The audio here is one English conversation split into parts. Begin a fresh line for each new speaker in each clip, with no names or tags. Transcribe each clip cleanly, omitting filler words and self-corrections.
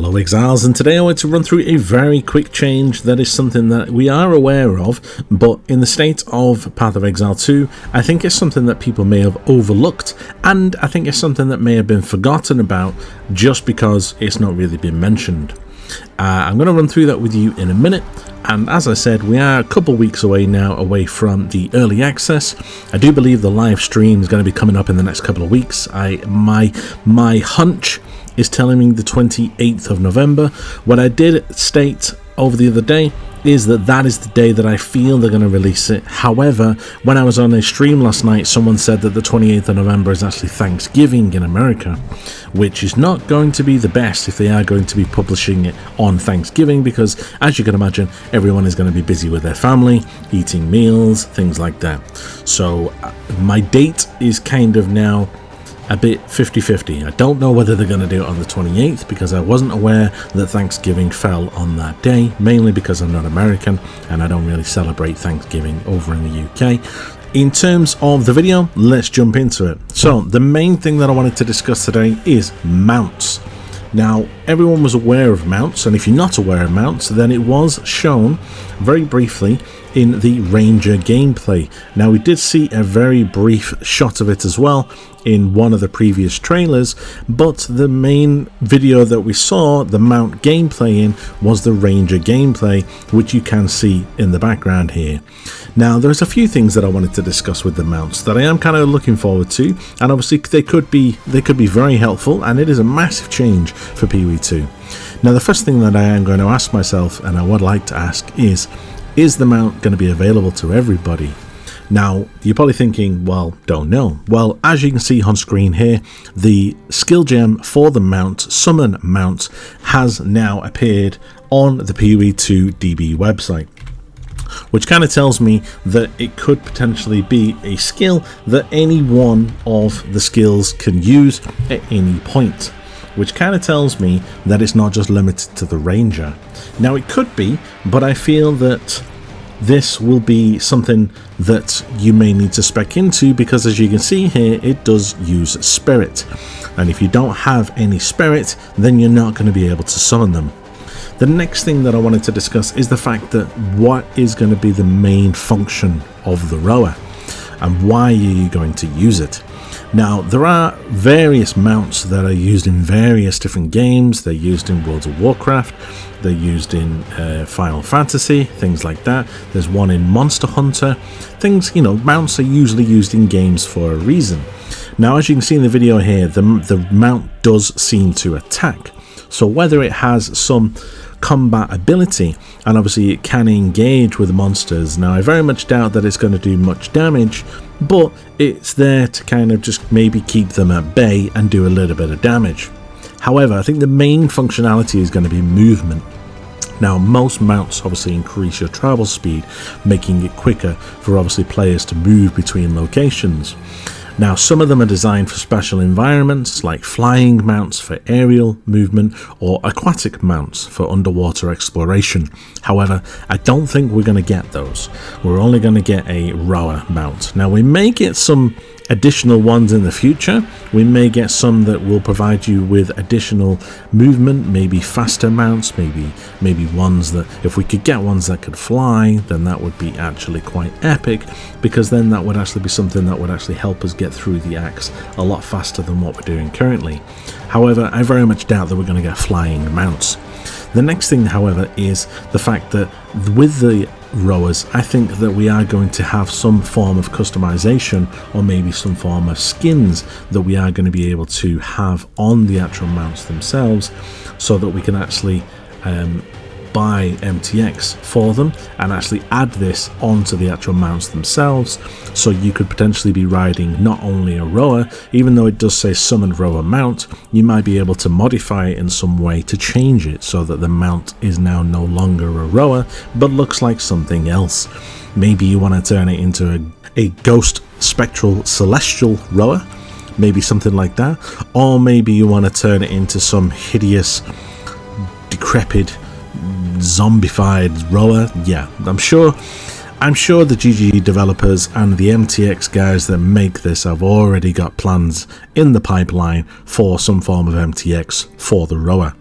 Hello Exiles, and today I want to run through a very quick change that is something that we are aware of, but in the state of Path of Exile 2, I think it's something that people may have overlooked, and I think it's something that may have been forgotten about just because it's not really been mentioned. I'm going to run through that with you in a minute, and as I said, we are a couple weeks away now away from the early access. I do believe the live stream is going to be coming up in the next couple of weeks. My hunch is telling me the 28th of November. What I did state over the other day is that is the day that I feel they're going to release it. However, when I was on a stream last night, someone said that the 28th of November is actually Thanksgiving in America, which is not going to be the best if they are going to be publishing it on Thanksgiving, because as you can imagine, everyone is going to be busy with their family, eating meals, things like that. So my date is kind of now a bit 50-50. I don't know whether they're going to do it on the 28th because I wasn't aware that Thanksgiving fell on that day, mainly because I'm not American and I don't really celebrate Thanksgiving over in the UK. In terms of the video, let's jump into it. So the main thing that I wanted to discuss today is mounts. Now, everyone was aware of mounts, and if you're not aware of mounts, then it was shown very briefly in the Ranger gameplay. Now, we did see a very brief shot of it as well in one of the previous trailers, but the main video that we saw the mount gameplay in was the Ranger gameplay, which you can see in the background here. Now, there's a few things that I wanted to discuss with the mounts that I am kind of looking forward to, and obviously they could be very helpful, and it is a massive change for POE2. Now, the first thing that I am going to ask myself, and I would like to ask, is the mount going to be available to everybody? Now, you're probably thinking, well, don't know. Well, as you can see on screen here, the skill gem for the mount, summon mount, has now appeared on the POE2 DB website, which kind of tells me that it could potentially be a skill that any one of the skills can use at any point, which kind of tells me that it's not just limited to the Ranger. Now, it could be, but I feel that this will be something that you may need to spec into, because as you can see here, it does use spirit, and if you don't have any spirit, then you're not going to be able to summon them. The next thing that I wanted to discuss is the fact that what is going to be the main function of the rower, and why are you going to use it? Now, there are various mounts that are used in various different games. They're used in World of Warcraft, they're used in Final Fantasy, things like that. There's one in Monster Hunter. Things, mounts are usually used in games for a reason. Now, as you can see in the video here, the mount does seem to attack. So whether it has some combat ability, and obviously it can engage with monsters. Now, I very much doubt that it's going to do much damage, but it's there to kind of just maybe keep them at bay and do a little bit of damage. However, I think the main functionality is going to be movement. Now, most mounts obviously increase your travel speed, making it quicker for obviously players to move between locations. Now, some of them are designed for special environments, like flying mounts for aerial movement, or aquatic mounts for underwater exploration. However, I don't think we're going to get those. We're only going to get a rower mount. Now, we may get some additional ones in the future. We may get some that will provide you with additional movement, maybe faster mounts, maybe ones that, if we could get ones that could fly, then that would be actually quite epic, because then that would actually be something that would actually help us get through the acts a lot faster than what we're doing currently. However, I very much doubt that we're going to get flying mounts. The next thing, however, is the fact that with the rowers, I think that we are going to have some form of customization, or maybe some form of skins that we are going to be able to have on the actual mounts themselves, so that we can actually buy MTX for them and actually add this onto the actual mounts themselves. So you could potentially be riding not only a rower, even though it does say summoned rower mount, you might be able to modify it in some way to change it so that the mount is now no longer a rower but looks like something else. Maybe you want to turn it into a ghost spectral celestial rower, maybe something like that, or maybe you want to turn it into some hideous decrepit zombified rower. Yeah, I'm sure the GG developers and the MTX guys that make this have already got plans in the pipeline for some form of MTX for the rower.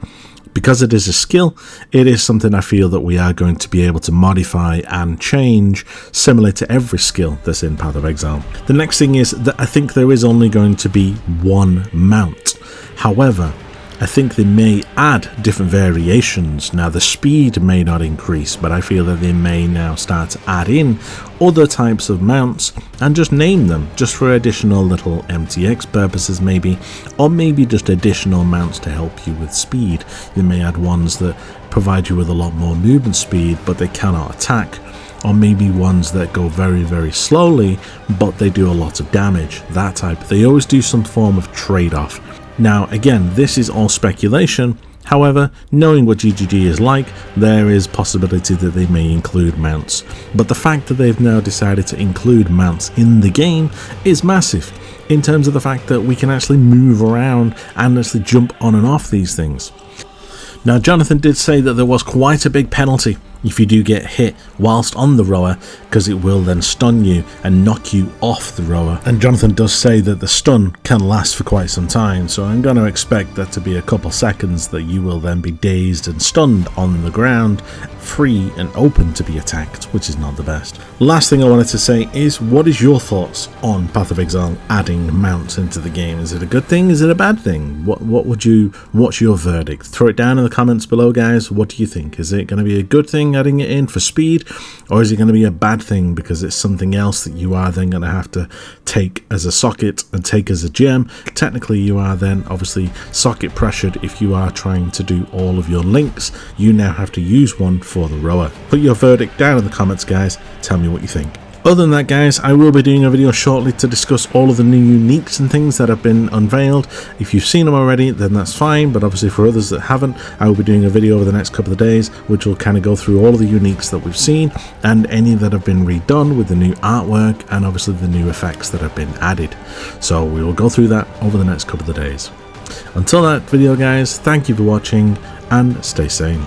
Because it is a skill, it is something I feel that we are going to be able to modify and change, similar to every skill that's in Path of Exile. The next thing is that I think there is only going to be one mount. However, I think they may add different variations. Now the speed may not increase, but I feel that they may now start to add in other types of mounts and just name them just for additional little MTX purposes maybe, or maybe just additional mounts to help you with speed. You may add ones that provide you with a lot more movement speed but they cannot attack, or maybe ones that go very, very slowly but they do a lot of damage. That type. They always do some form of trade-off. Now again, this is all speculation. However, knowing what GGG is like, there is possibility that they may include mounts. But the fact that they've now decided to include mounts in the game is massive, in terms of the fact that we can actually move around and actually jump on and off these things. Now Jonathan did say that there was quite a big penalty if you do get hit whilst on the rower, because it will then stun you and knock you off the rower. And Jonathan does say that the stun can last for quite some time, so I'm going to expect that to be a couple seconds that you will then be dazed and stunned on the ground, free and open to be attacked, which is not the best. Last thing I wanted to say is, what is your thoughts on Path of Exile adding mounts into the game? Is it a good thing? Is it a bad thing? What's your verdict? Throw it down in the comments below, guys. What do you think? Is it going to be a good thing adding it in for speed, or is it going to be a bad thing because it's something else that you are then going to have to take as a socket and take as a gem? Technically you are then obviously socket pressured. If you are trying to do all of your links, you now have to use one for the rower. Put your verdict down in the comments, guys. Tell me what you think. Other than that, guys, I will be doing a video shortly to discuss all of the new uniques and things that have been unveiled. If you've seen them already, then that's fine, but obviously for others that haven't, I will be doing a video over the next couple of days which will kind of go through all of the uniques that we've seen and any that have been redone with the new artwork and obviously the new effects that have been added. So we will go through that over the next couple of days. Until that video, guys, thank you for watching and stay sane.